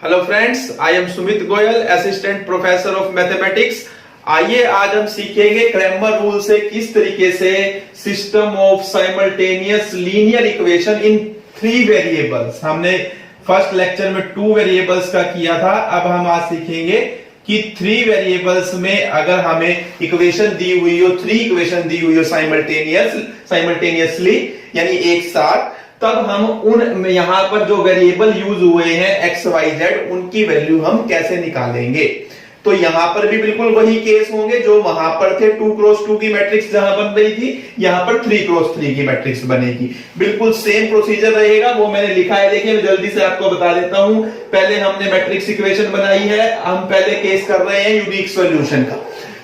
Hello friends, I am Sumit Goyal, assistant professor of mathematics. आइए आज हम सीखेंगे क्रैमर रूल से किस तरीके से system of simultaneous linear equation in 3 variables. हमने फर्स्ट लेक्चर में 2 वेरिएबल्स का किया था। अब हम आज सीखेंगे कि 3 वेरिएबल्स में अगर हमें इक्वेशन दी हुई हो, 3 इक्वेशन दी हुई हो साइमल्टेनियसली यानी एक साथ, तब हम उन यहां पर जो वेरिएबल यूज हुए हैं एक्स वाई जेड, उनकी वैल्यू हम कैसे निकालेंगे। तो यहां पर भी बिल्कुल वही केस होंगे जो वहां पर थे। 2 क्रॉस 2 की मैट्रिक्स जहां बन रही थी, यहां पर 3 क्रॉस 3 की मैट्रिक्स बनेगी। बिल्कुल सेम प्रोसीजर रहेगा, वो मैंने लिखा है। देखिए मैं जल्दी से आपको बता देता हूं। पहले हमने मैट्रिक्स इक्वेशन बनाई है, हम पहले केस कर रहे हैं यूनिक सॉल्यूशन का।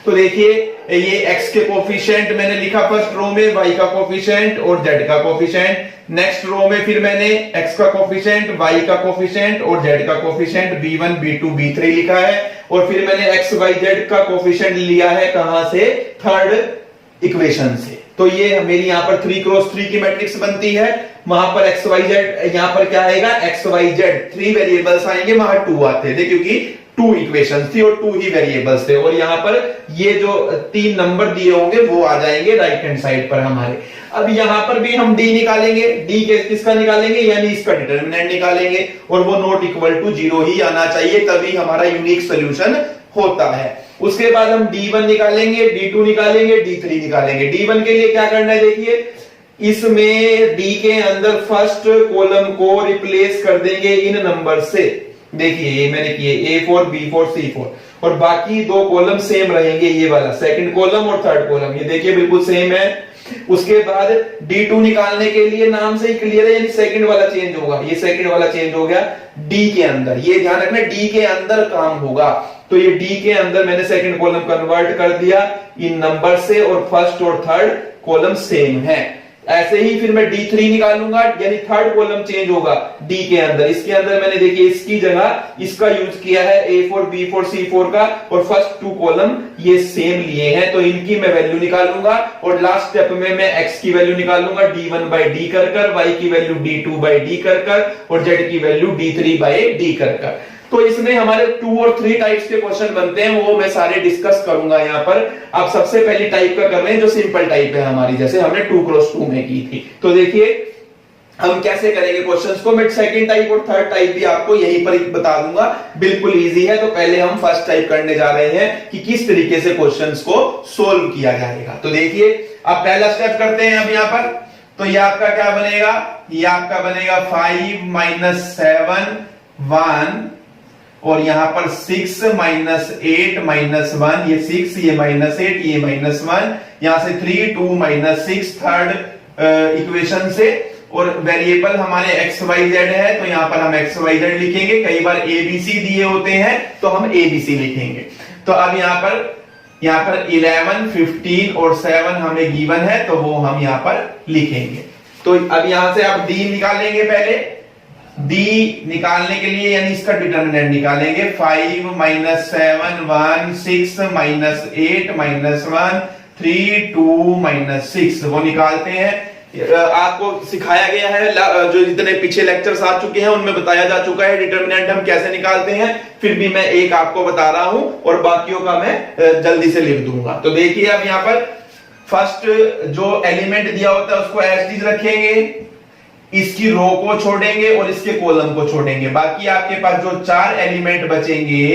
तो देखिए ये x के कोफिशिएंट मैंने लिखा फर्स्ट रो में, y का कोफिशिएंट और z का कोफिशिएंट। नेक्स्ट रो में फिर मैंने x का कोफिशिएंट, y का कोफिशिएंट और z का कोफिशिएंट b1 b2 b3 लिखा है। और फिर मैंने x y z का कोफिशिएंट लिया है कहां से, थर्ड इक्वेशन से। तो ये मेरी यहां पर 3 क्रॉस 3 की मैट्रिक्स बनती है। वहां पर x y z, यहां पर क्या आएगा x y z 3 वेरिएबल्स आएंगे, वहां 2 आते थे क्योंकि 2 इक्वेशंस थी और 2 ही वेरिएबल्स थे। और यहां पर ये जो 3 नंबर दिए होंगे वो आ जाएंगे राइट हैंड साइड पर हमारे। अब यहां पर भी हम d निकालेंगे। d किसका निकालेंगे, यानी इसका डिटरमिनेंट निकालेंगे और वो नॉट इक्वल टू 0 ही आना चाहिए, तभी हमारा यूनिक सॉल्यूशन होता है। उसके बाद हम d1 निकालेंगे, d2 निकालेंगे, d3 निकालेंगे। d1 के लिए क्या करना है, देखिए इसमें d के अंदर फर्स्ट कॉलम को रिप्लेस कर देंगे इन नंबर से। देखिए ये मैंने किए A4 B4 C4 और बाकी 2 कॉलम सेम रहेंगे, ये वाला सेकंड कॉलम और थर्ड कॉलम, ये देखिए बिल्कुल सेम है। उसके बाद D2 निकालने के लिए नाम से ही क्लियर है, यानी सेकंड वाला चेंज होगा, ये सेकंड वाला चेंज हो गया D के अंदर। ये ध्यान रखना D के अंदर काम होगा। तो ये D के अंदर मैंने सेकंड कॉलम कन्वर्ट कर दिया इन नंबर से और फर्स्ट और थर्ड कॉलम सेम है। ऐसे ही फिर मैं D3 निकालूंगा, यानी थर्ड कॉलम चेंज होगा D के अंदर। इसके अंदर मैंने देखिए इसकी जगह इसका यूज किया है A4 B4 C4 का, और फर्स्ट 2 कॉलम ये सेम लिए हैं, तो इनकी मैं वैल्यू निकालूंगा। और लास्ट स्टेप में मैं x की वैल्यू निकालूंगा D1 बाई D कर कर, y की वैल्यू D2 बाई D कर कर और z की वैल्यू D3 बाई D कर कर। तो इसमें हमारे 2 और 3 टाइप्स के क्वेश्चन बनते हैं, वो मैं सारे डिस्कस करूंगा यहाँ पर। आप सबसे पहली टाइप का कर रहे हैं जो सिंपल टाइप है हमारी, जैसे हमने 2 क्रॉस 2 में की थी। तो देखिए हम कैसे करेंगे क्वेश्चंस को। मैं सेकंड टाइप और थर्ड टाइप भी आपको यहीं पर बता दूंगा, बिल्कुल इजी है। तो पहले हम फर्स्ट टाइप करने जा रहे हैं कि किस तरीके से क्वेश्चंस को सोल्व किया जाएगा। तो देखिए अब पहला स्टेप करते हैं। अब यहाँ पर तो ये आपका क्या बनेगा, ये आपका बनेगा 5 - 7 1 और यहां पर 6 - 8 - 1, ये 6 ये -8 ये -1, यहां से 3 2 - 6 थर्ड इक्वेशन से। और वेरिएबल हमारे x y z है, तो यहां पर हम x y z लिखेंगे। कई बार a b c दिए होते हैं तो हम a b c लिखेंगे। तो अब यहां पर 11 15 और 7 हमें गिवन है, तो वो हम यहां पर लिखेंगे। तो अब यहां से आप d निकालेंगे। पहले d निकालने के लिए यानी इसका डिटरमिनेंट निकालेंगे। 5 - 7 1 6 - 8 - 1 3 2 - 6 वो निकालते हैं। आपको सिखाया गया है, जो जितने पीछे लेक्चर्स आ चुके हैं उनमें बताया जा चुका है डिटरमिनेंट हम कैसे निकालते हैं। फिर भी मैं एक आपको बता रहा हूं और बाकियों का मैं जल्दी से लिख दूंगा। तो देखिए अब यहां पर फर्स्ट जो एलिमेंट दिया होता है उसको एज इट इज रखेंगे, इसकी रो को छोड़ेंगे और इसके कॉलम को छोड़ेंगे। बाकी आपके पास जो 4 एलिमेंट बचेंगे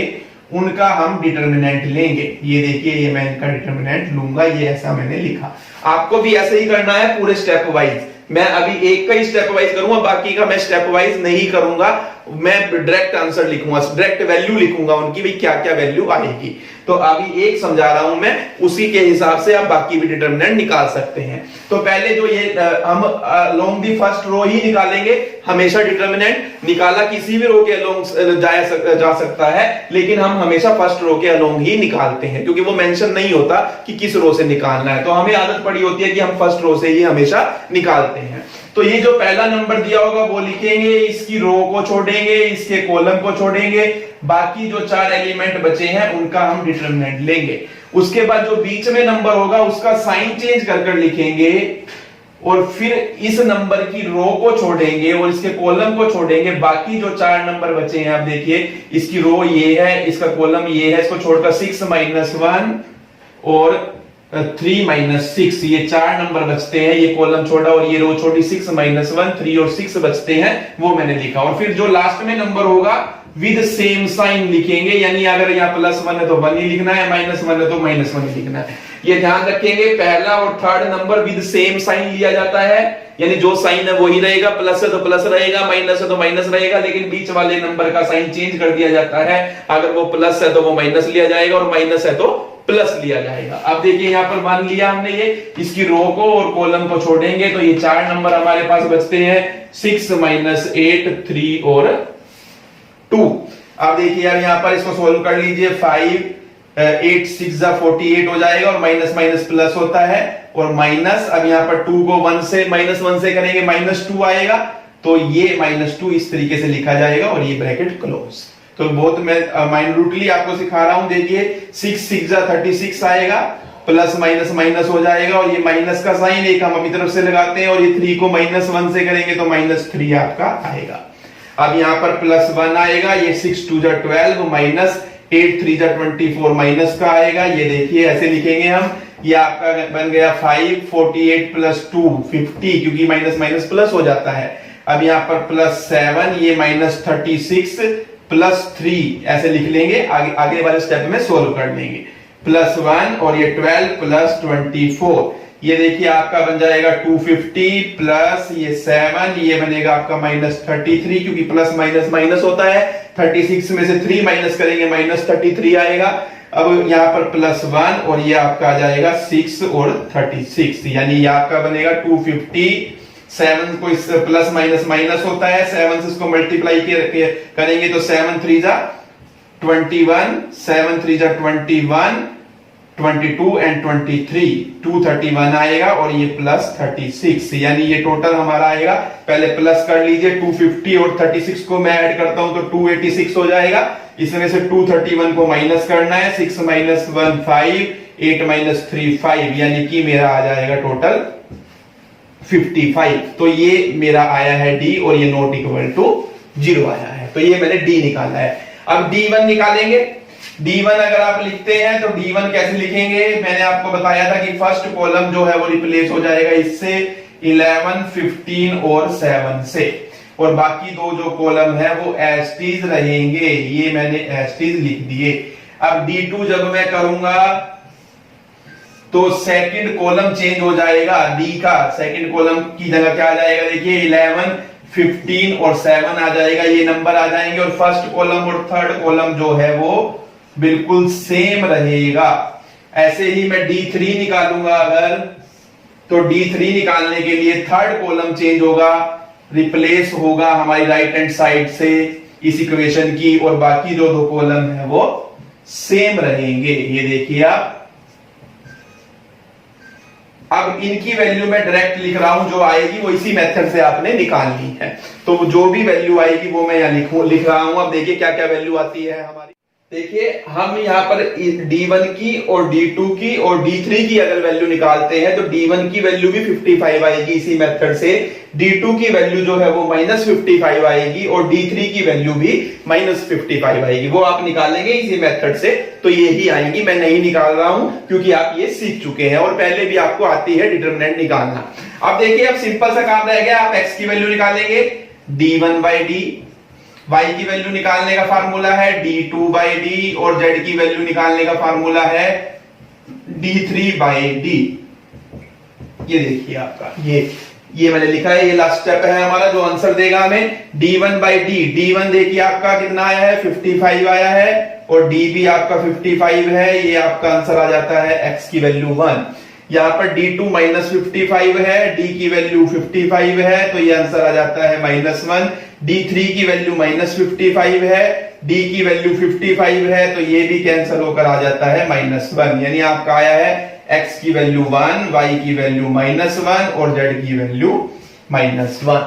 उनका हम डिटरमिनेंट लेंगे। ये देखिए ये मैं इनका डिटरमिनेंट लूंगा, ये ऐसा मैंने लिखा। आपको भी ऐसे ही करना है पूरे स्टेप वाइज। मैं अभी एक का ही स्टेप वाइज करूंगा, बाकी का मैं स्टेप वाइज नहीं करूंगा। मैं डायरेक्ट आंसर लिखूंगा, डायरेक्ट वैल्यू लिखूंगा उनकी भी क्या क्या वैल्यू आएगी। तो अभी एक समझा रहा हूं मैं, उसी के हिसाब से आप बाकी भी डिटरमिनेंट निकाल सकते हैं। तो पहले जो ये हम अलोंग दी फर्स्ट रो ही निकालेंगे। हमेशा डिटरमिनेंट निकाला किसी भी रो के अलोंग जा सकता है, लेकिन हम हमेशा फर्स्ट रो के अलोंग ही निकालते हैं क्योंकि वो मेंशन नहीं होता कि किस रो से निकालना है। तो हमें आदत पड़ी होती है कि हम फर्स्ट रो से ही हमेशा निकालते हैं। तो ये जो पहला नंबर दिया होगा वो लिखेंगे, इसकी रो को छोड़ेंगे, इसके कॉलम को छोड़ेंगे। बाकी जो 4 एलिमेंट बचे हैं उनका हम डिटरमिनेंट लेंगे। उसके बाद जो बीच में नंबर होगा उसका साइन चेंज कर कर लिखेंगे और फिर इस नंबर की रो को छोड़ेंगे और इसके कॉलम को छोड़ेंगे, बाकी जो 4 नंबर बचे हैं, आप देखिए इसकी रो ये है, इसका कॉलम ये है, इसको छोड़कर 6 माइनस 1 और 3 माइनस 6, ये 4 नंबर बचते हैं, ये कॉलम छोड़ा और ये रो छोड़ी, 6 माइनस 1, 3 और 6 बचते हैं, वो मैंने लिखा। और फिर जो लास्ट में नंबर होगा विद सेम साइन लिखेंगे, यानी अगर यहाँ +1 है तो 1 ही लिखना है, -1 है तो -1 ही लिखना है। ये ध्यान रखेंगे, पहला और third number with same sign लिया जाता है, यानी जो साइन है वही रहेगा, प्लस है तो प्लस रहेगा, माइनस है तो माइनस रहेगा, लेकिन बीच वाले नंबर का साइन चेंज कर दिया जाता है। अगर वो प्लस है तो वो माइनस लिया जाएगा और माइनस है तो प्लस लिया जाएगा। अब देखिए यहाँ पर मान लिया हमने ये, इसकी रो को और कॉलम को छोड़ेंगे तो ये 4 नंबर हमारे पास बचते हैं, 6 माइनस 8, 3 और 2। अब देखिए यार यहाँ पर इसको सोल्व कर लीजिए, 5 8 6 48 हो जाएगा और माइनस माइनस प्लस होता है और माइनस, अब यहाँ पर 2 को -1 से करेंगे -2 आएगा, तो ये -2 इस तरीके से लिखा जाएगा और ये ब्रैकेट क्लोज। तो बहुत मैं माइन्यूटली आपको सिखा रहा हूं, देखिए 6 6 36 आएगा, प्लस माइनस माइनस हो जाएगा और ये माइनस का साइन एक हम अपनी तरफ से लगाते हैं और ये 3 को -1 से करेंगे तो -3 आपका आएगा। अब यहाँ पर +1 आएगा, ये 6 2 12 माइनस 8 3 24 माइनस का आएगा, ये देखिए ऐसे लिखेंगे हम, ये आपका बन गया 5 48 + 2 50, क्योंकि माइनस माइनस प्लस हो जाता है। अब यहाँ पर +7, ये -36 + 3 ऐसे लिख लेंगे, आगे वाले स्टेप में सोल्व कर लेंगे, +1 और ये 12 + 24, ये देखिए आपका बन जाएगा 250 प्लस ये 7, ये बनेगा आपका -33, क्योंकि प्लस माइनस माइनस होता है, 36 में से 3 माइनस करेंगे -33 आएगा। अब यहाँ पर +1 और ये आपका आ जाएगा 6 और 36, यानी ये आपका बनेगा 250, 7 को इस प्लस माइनस माइनस होता है, 7 से इसको मल्टीप्लाई करेंगे तो 7 3 जा 21, 7 3 जा 21, 22 एंड 23, 231 आएगा और ये +36, यानी ये टोटल हमारा आएगा, पहले प्लस कर लीजिए, 250 और 36 को मैं ऐड करता हूं तो 286 हो जाएगा, इसमें से 231 को माइनस करना है, 6 - 1 5, 8 - 3 5, यानी कि मेरा आ जाएगा टोटल 55। तो ये मेरा आया है D और ये नॉट इक्वल टू 0 आया है, तो ये मैंने D निकाला है। अब D1 निकालेंगे। D1 अगर आप लिखते हैं तो D1 कैसे लिखेंगे, मैंने आपको बताया था कि फर्स्ट कॉलम जो है वो रिप्लेस हो जाएगा इससे, 11 15 और 7 से, और बाकी दो जो कॉलम है वो एज इट इज रहेंगे, ये मैंने एज इट इज लिख दिए। अब D2 जब मैं करूंगा तो सेकंड कॉलम चेंज हो जाएगा, D का सेकंड कॉलम की जगह क्या आ जाएगा, देखिए 11 15 और 7 आ जाएगा, ये नंबर आ जाएंगे, और फर्स्ट कॉलम और थर्ड कॉलम जो है वो बिल्कुल सेम रहेगा। ऐसे ही मैं D3 निकालूंगा अगर, तो D3 निकालने के लिए थर्ड कॉलम चेंज होगा, रिप्लेस होगा हमारी राइट हैंड साइड से इस इक्वेशन की, और बाकी जो दो कॉलम है वो सेम रहेंगे, ये देखिए आप। अब इनकी वैल्यू मैं डायरेक्ट लिख रहा हूं, जो आएगी वो इसी मेथड से आपने निकालनी है, तो जो भी वैल्यू आएगी वो मैं यहाँ लिख रहा हूं। अब देखिए क्या क्या वैल्यू आती है हमारी, देखिए हम यहाँ पर D1 की और D2 की और D3 की अगर वैल्यू निकालते हैं तो D1 की वैल्यू भी 55 आएगी इसी मेथड से, D2 की वैल्यू जो है वो -55 आएगी और D3 की वैल्यू भी -55 आएगी, वो आप निकालेंगे इसी मेथड से, तो ये ही आएंगी। मैं नहीं निकाल रहा हूं क्योंकि आप ये सीख चुके हैं और पहले भी आपको आती है डिटरमिनेंट निकालना। अब देखिए अब सिंपल सा काम रह गया, आप x की वैल्यू निकालेंगे D1/D, y की वैल्यू निकालने का फार्मूला है D2/D, और z की वैल्यू निकालने का फार्मूला है D3/D। ये देखिए आपका ये मैंने लिखा है, ये लास्ट स्टेप है हमारा जो आंसर देगा हमें D1/D। D1 देखिए आपका कितना आया है, 55 आया है, और D भी आपका 55 है, ये आपका आंसर आ जाता है x की वैल्यू 1। यहाँ पर D2 -55 है, D की वैल्यू 55 है, तो ये आंसर आ जाता है -1। D3 की वैल्यू -55 है, D की वैल्यू 55 है, तो ये भी कैंसिल होकर आ जाता है -1, यानी आपका आया है x की वैल्यू 1, y की वैल्यू -1 और z की वैल्यू -1।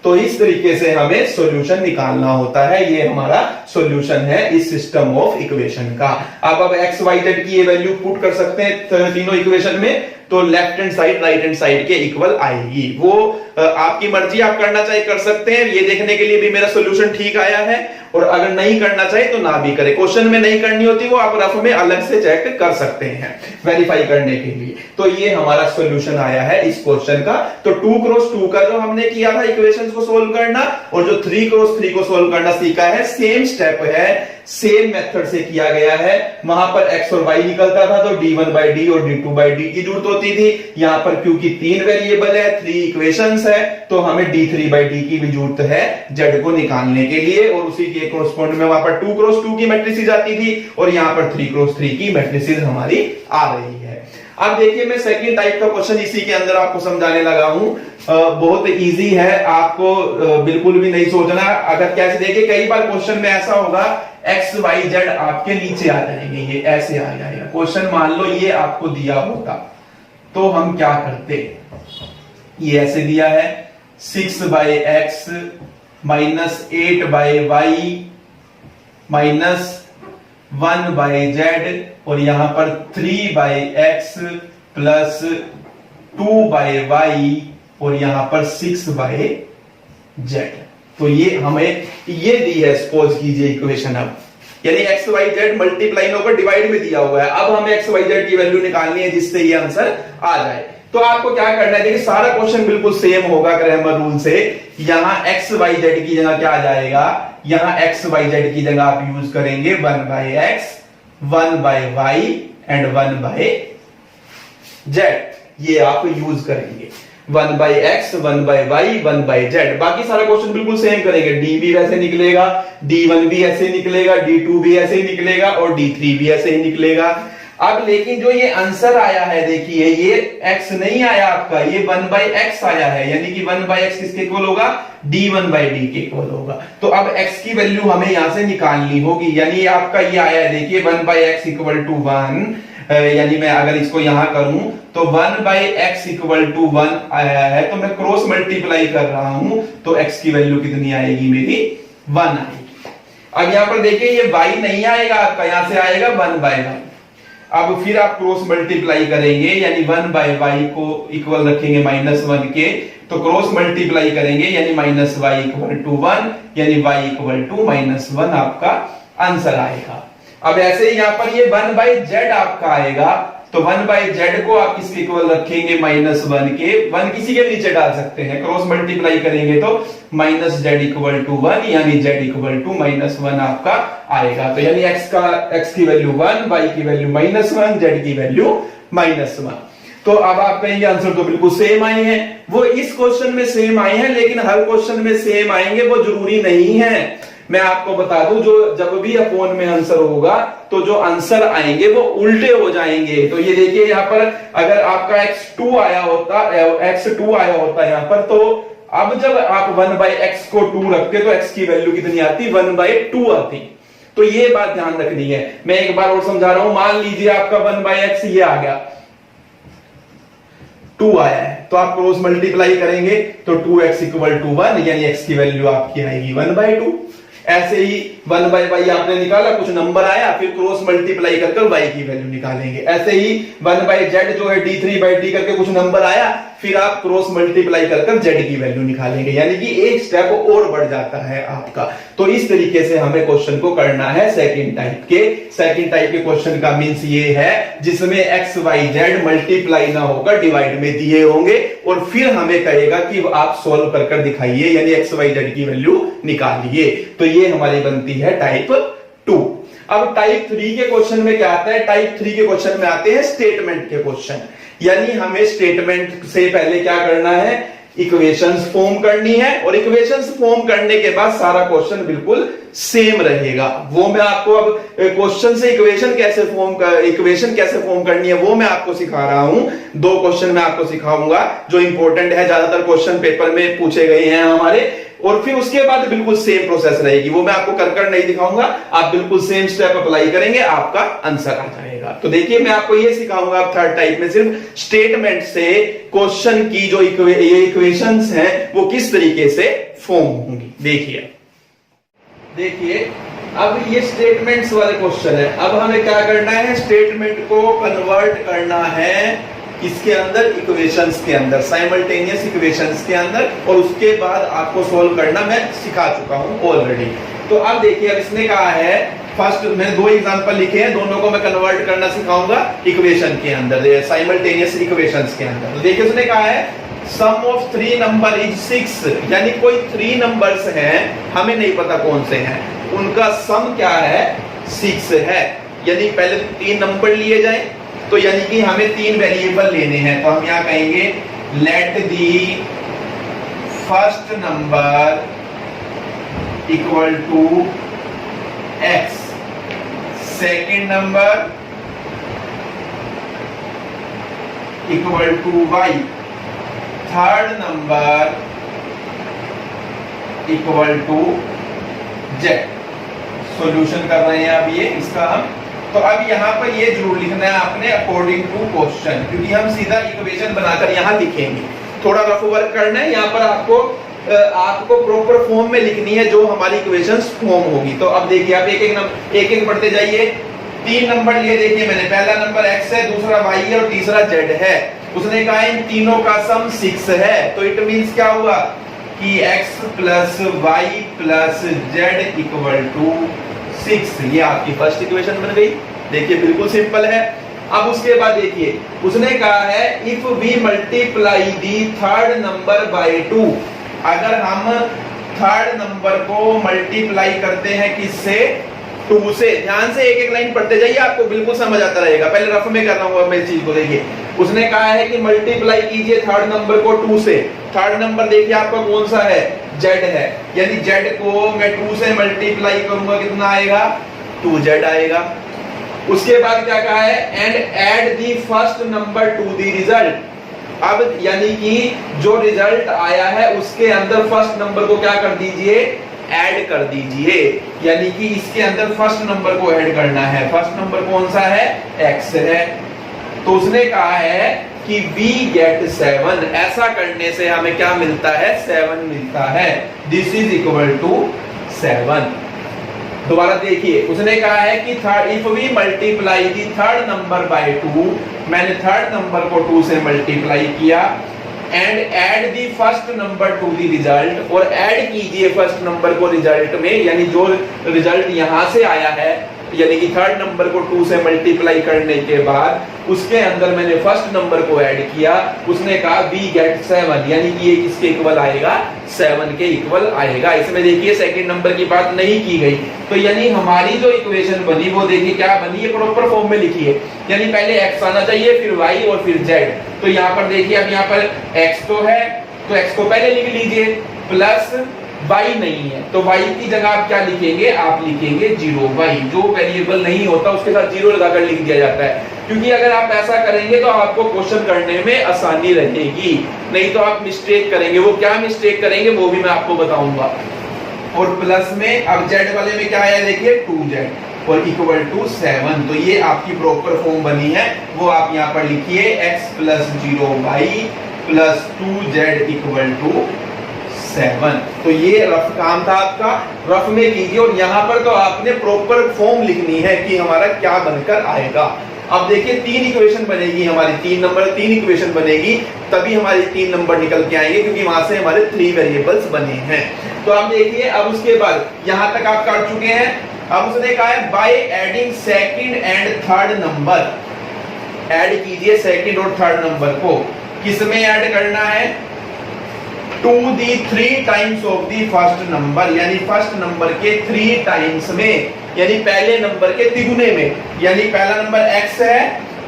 तो इस तरीके से हमें सॉल्यूशन निकालना होता है, ये हमारा सॉल्यूशन है इस सिस्टम ऑफ इक्वेशन का। आप अब x y z की ये वैल्यू पुट कर सकते हैं तीनों इक्वेशन में, तो left hand side right hand side के इक्वल आएगी। वो आपकी मर्जी, आप करना चाहे कर सकते हैं, ये देखने के लिए भी मेरा सोल्यूशन ठीक आया है, और अगर नहीं करना चाहे तो ना भी करें। क्वेश्चन में नहीं करनी होती वो आप रफ में अलग से चेक कर सकते हैं वेरीफाई करने के लिए। तो ये हमारा सॉल्यूशन आया है इस क्वेश्चन का। तो 2x2 का जो हमने किया था इक्वेशंस को सोल्व करना, और जो 3x3 को सोल्व करना सीखा है, सेम स्टेप है, सेम मेथड से किया गया है। वहां पर x और y निकलता था तो d1/d और d2/d की जरूरत होती थी। यहां पर क्योंकि 3 वेरिएबल है, 3 इक्वेशंस है, तो हमें d3/d की भी जरूरत है z को निकालने के लिए, और उसी के कोरस्पॉन्ड में वहां पर 2x2 की मैट्रिसेस आती थी, और यहां पर 3x3 की मैट्रिसेस हमारी आ रही है। अब देखिए मैं सेकंड टाइप का क्वेश्चन इसी के अंदर आपको समझाने लगा हूं। बहुत इजी है, आपको बिल्कुल भी नहीं सोचना। अगर कैसे देखिए, कई बार क्वेश्चन में ऐसा होगा एक्स वाई जेड आपके नीचे आ जाएंगे, ये ऐसे आ जाएगा क्वेश्चन। मान लो ये आपको दिया होता तो हम क्या करते, ये ऐसे दिया है 6/x minus 8/y minus 1/z, और यहां पर 3/x प्लस 2/y, और यहां पर 6/z। तो ये हमें ये दी है, सपोज कीजिए इक्वेशन। अब यानी एक्स वाई जेड मल्टीप्लाई होकर डिवाइड में दिया हुआ है। अब हमें एक्स वाई जेड की वैल्यू निकालनी है जिससे ये आंसर आ जाए। तो आपको क्या करना है, देखिए सारा क्वेश्चन बिल्कुल सेम होगा क्रैमर रूल से। यहां एक्स वाई जेड की जगह क्या आ जाएगा, यहां एक्स वाई जेड की जगह आप यूज करेंगे 1/x 1/y एंड 1/z। ये आप यूज करेंगे 1/x 1/y 1/z। बाकी सारा क्वेश्चन बिल्कुल सेम करेंगे। d भी वैसे निकलेगा, d1 भी ऐसे निकलेगा, d2 भी ऐसे ही निकलेगा, और d3 भी ऐसे ही निकलेगा। अब लेकिन जो ये आंसर आया है, देखिए ये x नहीं आया आपका, ये 1/x आया है, यानी कि 1/x किसके इक्वल होगा, d1/d के इक्वल होगा। तो अब x की वैल्यू हमें यहां से निकालनी होगी, यानी आपका ये आया है, देखिए 1/x = 1, यानी मैं अगर इसको यहां करूं तो 1/x = 1 आया है, तो मैं क्रॉस मल्टीप्लाई कर रहा हूं, तो x की वैल्यू कितनी आएगी मेरी, 1 आएगी। अब यहां पर देखिए ये y नहीं आएगा आपका, यहां से आएगा 1/y। अब फिर आप क्रॉस मल्टीप्लाई करेंगे, यानी 1/y को इक्वल रखेंगे -1 के, तो क्रॉस मल्टीप्लाई करेंगे, यानी -y = 1, यानी y = -1 आपका आंसर आएगा। अब ऐसे ही यहां पर ये 1/z आपका आएगा, तो 1/z को आप किसके इक्वल रखेंगे, -1 के। 1 किसी के नीचे डाल सकते हैं, क्रॉस मल्टीप्लाई करेंगे तो -z = 1, यानी z = -1 आपका आएगा। तो यानी x की वैल्यू 1, y की वैल्यू -1, z की वैल्यू -1। तो अब आप कहेंगे आंसर तो बिल्कुल सेम आए हैं। वो इस क्वेश्चन में सेम आए हैं, लेकिन हर क्वेश्चन में सेम आएंगे वो जरूरी नहीं है। मैं आपको बता दूं, जो जब भी अपोन में आंसर होगा तो जो आंसर आएंगे वो उल्टे हो जाएंगे। तो ये देखिए यहाँ पर अगर आपका x2 आया होता यहाँ पर, तो अब जब आप 1/x को 2 रखते तो x की वैल्यू कितनी आती, 1/2 आती। तो ये बात ध्यान रखनी है। मैं एक बार और समझा रहा हूं, मान लीजिए आपका 1/x ये आ गया, 2 आया है, तो आप क्रॉस मल्टीप्लाई करेंगे तो 2x = 1, यानी x की वैल्यू आपकी आएगी 1/2। ऐसे ही 1/y आपने निकाला, कुछ नंबर आया, फिर क्रॉस मल्टीप्लाई करके y की वैल्यू निकालेंगे। ऐसे ही 1/z जो है d3/d करके कुछ नंबर आया, फिर आप क्रॉस मल्टीप्लाई करके z की वैल्यू निकालेंगे, यानी कि एक स्टेप और बढ़ जाता है आपका। तो इस तरीके से हमें क्वेश्चन को करना है सेकंड टाइप के क्वेश्चन का मींस ये है जिसमें x y z मल्टीप्लाई ना होकर डिवाइड में दिए होंगे, और फिर हमें कहेगा कि आप सोल्व कर दिखाइए, यानी x y z की वैल्यू निकालिए। तो ये हमारी बनती है टाइप 2। अब टाइप 3 के क्वेश्चन में क्या आता है, टाइप 3 के क्वेश्चन में आते हैं स्टेटमेंट के क्वेश्चन। यानी हमें स्टेटमेंट से पहले क्या करना है, इक्वेशंस फॉर्म करनी है, और इक्वेशंस फॉर्म करने के बाद सारा क्वेश्चन बिल्कुल सेम रहेगा। वो मैं आपको अब क्वेश्चन से इक्वेशन कैसे फॉर्म करनी है वो मैं आपको सिखा रहा हूं। 2 क्वेश्चन मैं आपको सिखाऊंगा जो इंपॉर्टेंट है, ज्यादातर क्वेश्चन पेपर में पूछे गए हैं हमारे, और फिर उसके बाद बिल्कुल सेम प्रोसेस रहेगी। वो मैं आपको कर नहीं दिखाऊंगा, आप बिल्कुल सेम स्टेप अप्लाई करेंगे, आपका आंसर आ जाएगा। तो देखिए मैं आपको ये सिखाऊंगा अब थर्ड टाइप में सिर्फ स्टेटमेंट से क्वेश्चन की जो ये इक्वेशंस हैं वो किस तरीके से फॉर्म होंगी। देखिए अब ये स्टेटमेंट्स वाले क्वेश्चन है। अब हमें क्या करना है, स्टेटमेंट को कन्वर्ट करना है इसके अंदर इक्वेशंस के अंदर, साइमल्टेनियस इक्वेशंस के अंदर, और उसके बाद आपको सोल्व करना मैं सिखा चुका हूं ऑलरेडी। तो अब देखिए, अब इसने कहा है, फर्स्ट मैंने दो एग्जांपल लिखे हैं, दोनों को मैं कन्वर्ट करना सिखाऊंगा इक्वेशन के अंदर, साइमल्टेनियस इक्वेशंस के अंदर। तो देखिए उसने कहा है सम ऑफ 3 नंबर इज 6, यानी कोई 3 नंबर्स हैं, हमें नहीं पता कौन से हैं, उनका सम क्या है, 6 है। यानी पहले 3 नंबर लिए जाएं, तो यानी कि हमें 3 वेरिएबल लेने हैं। तो हम यहां कहेंगे let the first number equal to x, second number equal to y, third number equal to z। Solution कर रहे हैं अब ये इसका हम। तो अब यहाँ पर ये जरूर लिखना है आपने अकॉर्डिंग टू क्वेश्चन, क्योंकि हम सीधा इक्वेशन बनाकर यहाँ लिखेंगे। थोड़ा रफ वर्क करना है यहाँ पर, आपको प्रॉपर फॉर्म में लिखनी है जो हमारी इक्वेशंस फॉर्म होगी। तो अब देखिए आप एक एक पढ़ते जाइए। 3 नंबर लिए, देखिए मैंने, पहला नंबर x है, दूसरा y है और तीसरा z है। उसने कहा इन तीनों का सम 6 है, तो इट मींस क्या हुआ कि x plus y plus z equal to 6। ये आपकी फर्स्ट इक्वेशन बन गई। देखिए बिल्कुल सिंपल है। अब उसके बाद देखिए उसने कहा है if we multiply the third number by 2, अगर हम थर्ड नंबर को मल्टीप्लाई करते हैं किससे, 2 से। ध्यान से एक एक लाइन पढ़ते जाइए, आपको बिल्कुल समझ आता रहेगा। पहले रफ में कर रहा हूं मैं इस चीज को। देखिए उसने कहा है कि मल्टीप्लाई कीजिए थर्ड नंबर को 2 से। थर्ड नंबर देखिए आपका कौन सा है, z है, यानी z को मैं 2 से मल्टीप्लाई करूंगा, कितना आएगा, 2z आएगा। उसके बाद क्या कहा है, and add the first number to the result. अब यानी कि जो रिजल्ट आया है उसके अंदर फर्स्ट नंबर को क्या कर दीजिए, ऐड कर दीजिए। यानी कि इसके अंदर फर्स्ट नंबर को ऐड करना है। फर्स्ट नंबर कौन सा है, x है। तो उसने कहा है कि we get 7, ऐसा करने से हमें क्या मिलता है, 7 मिलता है। This is equal to 7। दोबारा देखिए उसने कहा है कि if we multiply the third number by 2, मैंने थर्ड नंबर को 2 से मल्टीप्लाई किया, and add the first number to the result, और ऐड कीजिए फर्स्ट नंबर को रिजल्ट में, यानी जो रिजल्ट यहां से आया है, यानी कि थर्ड नंबर को 2 से मल्टीप्लाई करने के बाद उसके अंदर मैंने फर्स्ट नंबर को ऐड किया। उसने कहा वी गेट 7, यानी कि ये किसके इक्वल आएगा, 7 के इक्वल आएगा। इसमें देखिए सेकंड नंबर की बात नहीं की गई। तो यानी हमारी जो इक्वेशन बनी वो देखिए क्या बनी है, प्रॉपर फॉर्म में लिखी है। यानी पहले x आना चाहिए, फिर y और फिर z। तो यहाँ पर देखिए, अब यहाँ पर x तो है, तो x को पहले लिख लीजिए, प्लस y नहीं है, तो y की जगह आप क्या लिखेंगे, आप लिखेंगे 0y। जो वेरिएबल नहीं होता उसके साथ 0 लगाकर लिख दिया जाता है, क्योंकि अगर आप ऐसा करेंगे तो आपको क्वेश्चन करने में आसानी रहेगी, नहीं तो आप मिस्टेक करेंगे। वो क्या मिस्टेक करेंगे वो भी मैं आपको बताऊंगा। और प्लस में अब z वाले में क्या आया, देखिए 2z और इक्वल टू 7। तो ये आपकी प्रॉपर फॉर्म बनी है, वो आप यहाँ पर लिखिए x plus 0y plus 2z equal to 7। तो ये रफ काम था आपका, रफ में कीजिए। और यहाँ पर तो आपने प्रॉपर फॉर्म लिखनी है कि हमारा क्या बनकर आएगा। अब देखिए 3 इक्वेशन बनेगी हमारी, 3 नंबर 3 इक्वेशन बनेगी, तभी हमारे 3 नंबर निकल के आएंगे, क्योंकि वहां से हमारे 3 वेरिएबल्स बने हैं। तो अब देखिए, अब उसके बाद यहां तक आप काट चुके हैं। अब उसने कहा है by adding second and third number, add कीजिए सेकंड और थर्ड नंबर को। किसमें ऐड करना है, to the 3 times of the first number, यानी फर्स्ट नंबर के 3 टाइम्स में, यानी पहले नंबर के तिगुने में। यानी पहला नंबर x है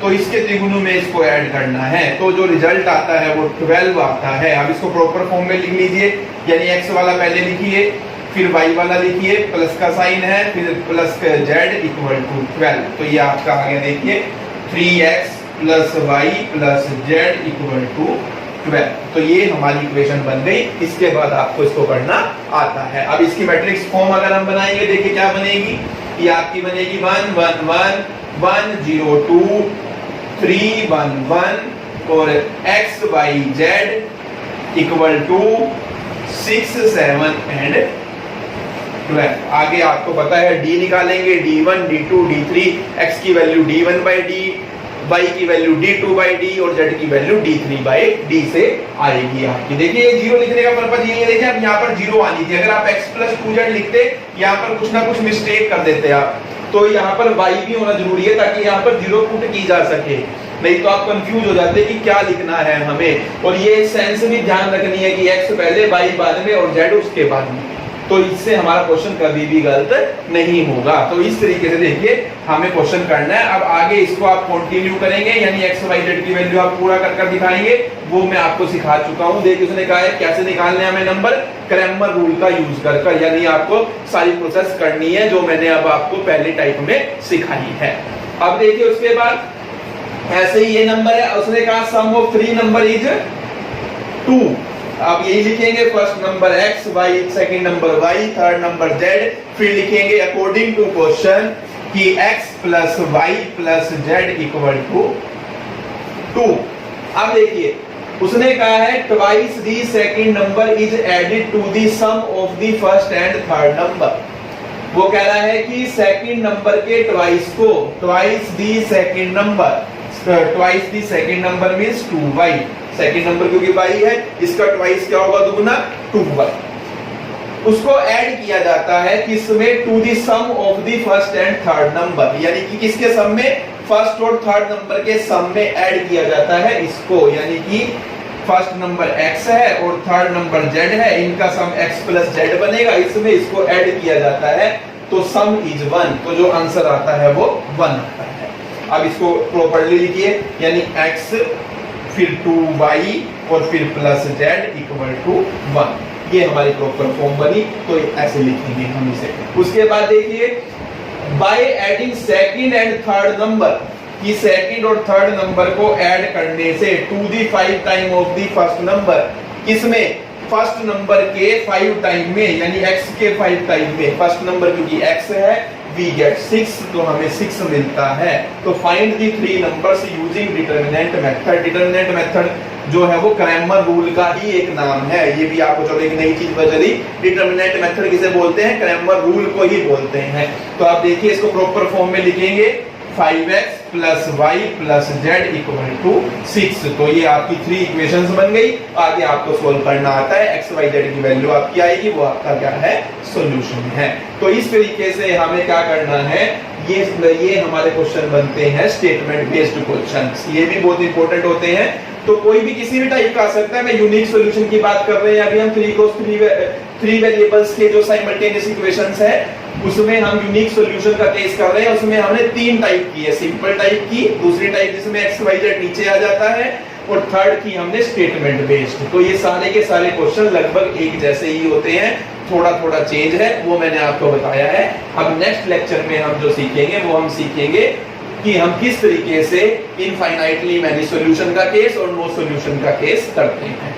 तो इसके तिगुने में इसको ऐड करना है, तो जो रिजल्ट आता है वो 12 आता है। अब इसको प्रॉपर फॉर्म में लिख लीजिए, यानी x वाला पहले लिखिए, फिर y वाला लिखिए, प्लस का साइन है, फिर प्लस z इक्वल टू 12। तो ये आपका आ गया, देखिए 3x plus y plus z equal to 12। तो ये हमारी इक्वेशन बन गई। इसके बाद आपको इसको करना आता है। अब इसकी मैट्रिक्स फॉर्म अगर हम बनाएंगे, देखिए क्या बनेगी, ये आपकी बनेगी 1 1 1 1 0 2 3 1 1 और x y z equal to 6 7 and 12। आगे आपको पता है d निकालेंगे, d1 d2 d3, x की value d1 by d, y की वैल्यू d2/d और z की वैल्यू d3/d से आएगी आपकी। देखिए ये जीरो लिखने का पर्पज ये है, देखिए अब यहाँ पर जीरो आनी थी। अगर आप x + 2z लिखते, यहाँ पर कुछ ना कुछ मिस्टेक कर देते आप, तो यहाँ पर y भी होना जरूरी है ताकि यहाँ पर जीरो पुट की जा सके, नहीं तो आप कंफ्यूज हो जाते कि क्या लिखना है हमें। और ये सेंस भी ध्यान रखनी है कि x पहले, y बाद में और z उसके बाद में, तो इससे हमारा क्वेश्चन कभी भी गलत नहीं होगा। तो इस तरीके से देखिए हमें क्वेश्चन करना है। अब आगे इसको आप कंटिन्यू करेंगे, यानी x y z की वैल्यू आप पूरा कर कर दिखाएंगे, वो मैं आपको सिखा चुका हूं। देखिए उसने कहा है कैसे निकालने हमें नंबर, क्रैमर रूल का यूज कर कर, यानी आपको सारी प्रोसेस करनी है जो मैंने अब आपको पहले टाइप में सिखाई है। अब देखिए उसके बाद ऐसे ही ये नंबर है, उसने कहा सम ऑफ 3 नंबर इज 2। आप यही लिखेंगे, first number x, y, second number y, third number z, फिर लिखेंगे अकॉर्डिंग टू क्वेश्चन कि x + y + z = 2। अब देखिए उसने कहा है twice the second number is added to the sum of the first and third number. वो कह रहा है कि सेकंड नंबर के ट्वाइस को, twice the second number, twice the second number means 2y, second number क्योंकि y है, इसका ट्वाइस क्या होगा, दुगुना 2y। उसको ऐड किया जाता है किसमें, to the sum of the first and third number, यानी कि किसके सम में, फर्स्ट और थर्ड नंबर के सम में ऐड किया जाता है इसको। यानी कि फर्स्ट नंबर x है और थर्ड नंबर z है, इनका सम x + z बनेगा, इसमें इसको ऐड किया जाता है, तो सम इज 1, तो जो आंसर आता है वो 1 आता है। अब इसको प्रॉपर्ली लिखिए, यानी x फिर 2y और फिर + z = 1, ये हमारी प्रॉपर फॉर्म बनी। तो ऐसे लिखेंगे हम इसे। उसके बाद देखिए by adding second and third number, कि सेकंड और थर्ड नंबर को ऐड करने से to the 5 time of the first number, किसमें, फर्स्ट नंबर के 5 टाइम में, यानी x के 5 टाइम में। फर्स्ट नंबर क्योंकि x है, we get 6, तो हमें 6 मिलता है। तो find the 3 numbers using determinant method. Determinant method जो है वो क्रैमर रूल का ही एक नाम है। ये भी आपको चलो एक नई चीज पता चली, डिटरमिनेंट मेथड किसे बोलते हैं, क्रैमर रूल को ही बोलते हैं। तो आप देखिए इसको प्रॉपर फॉर्म में लिखेंगे, 5x + y + z = 6। तो ये आपकी 3 इक्वेशंस बन गई। आगे आपको सोल्व करना आता है, x y z की वैल्यू आपकी आएगी, वो आपका क्या है, सॉल्यूशन है। तो इस तरीके से हमें क्या करना है, ये हमारे क्वेश्चन बनते हैं स्टेटमेंट बेस्ड क्वेश्चंस। ये भी बहुत इंपॉर्टेंट होते हैं। तो कोई भी किसी भी टाइप का आ सकता है। मैं यूनिक सॉल्यूशन की बात कर रहे हैं, अभी हम 3 वेरिएबल्स के जो साइमल्टेनियस इक्वेशंस है उसमें हम यूनिक सॉल्यूशन का केस कर रहे हैं। उसमें हमने 3 टाइप की है, सिंपल टाइप की, दूसरी टाइप जिसमें x y z नीचे आ जाता है, और थर्ड की हमने स्टेटमेंट बेस्ड। तो ये सारे के सारे क्वेश्चन लगभग एक जैसे ही होते हैं, थोड़ा थोड़ा चेंज है, वो मैंने आपको बताया है। अब नेक्स्ट लेक्चर में हम जो सीखेंगे वो हम सीखेंगे कि हम किस तरीके से इनफाइनाइटली मैनी सॉल्यूशन का केस और नो सॉल्यूशन का केस करते हैं।